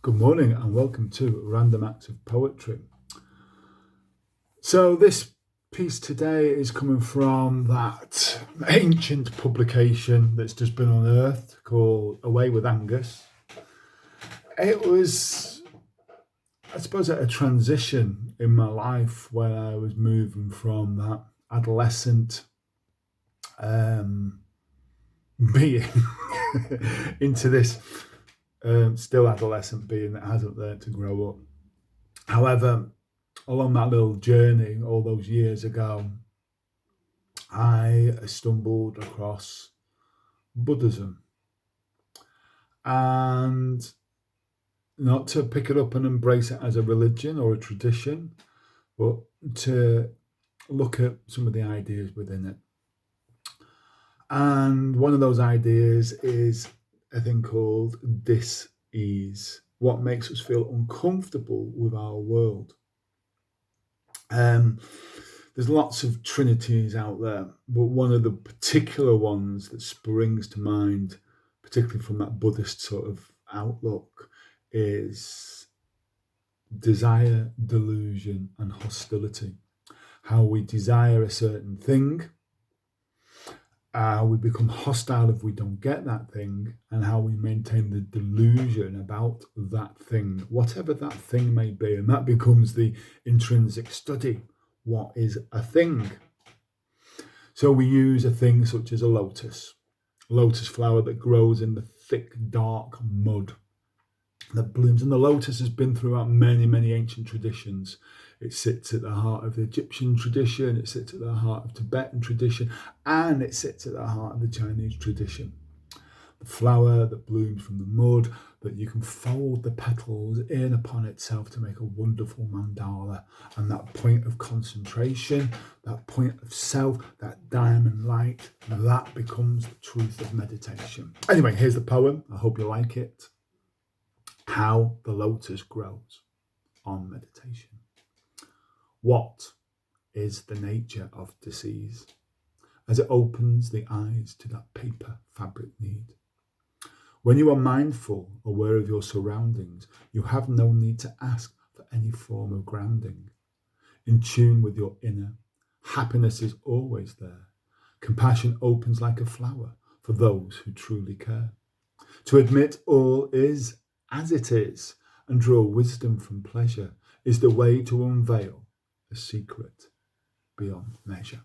Good morning and welcome to Random Acts of Poetry. So this piece today is coming from that ancient publication that's just been unearthed called Away with Angus. It was, I suppose, at a transition in my life when I was moving from that adolescent being into this still adolescent being that hasn't learned to grow up. However, along that little journey all those years ago, I stumbled across Buddhism. And not to pick it up and embrace it as a religion or a tradition, but to look at some of the ideas within it. And one of those ideas is a thing called dis-ease, what makes us feel uncomfortable with our world. There's lots of trinities out there, but one of the particular ones that springs to mind, particularly from that Buddhist sort of outlook, is desire, delusion, and hostility. How we desire a certain thing, we become hostile if we don't get that thing, and how we maintain the delusion about that thing, whatever that thing may be. And that becomes the intrinsic study. What is a thing? So we use a thing such as a lotus flower that grows in the thick, dark mud that blooms. And the lotus has been throughout many, many ancient traditions. It sits at the heart of the Egyptian tradition, it sits at the heart of Tibetan tradition, and it sits at the heart of the Chinese tradition. The flower that blooms from the mud, that you can fold the petals in upon itself to make a wonderful mandala. And that point of concentration, that point of self, that diamond light, that becomes the truth of meditation. Anyway, here's the poem. I hope you like it. How the Lotus Grows on Meditation. What is the nature of disease as it opens the eyes to that paper fabric need? When you are mindful, aware of your surroundings, you have no need to ask for any form of grounding. In tune with your inner, happiness is always there. Compassion opens like a flower for those who truly care. To admit all is as it is and draw wisdom from pleasure is the way to unveil a secret beyond measure.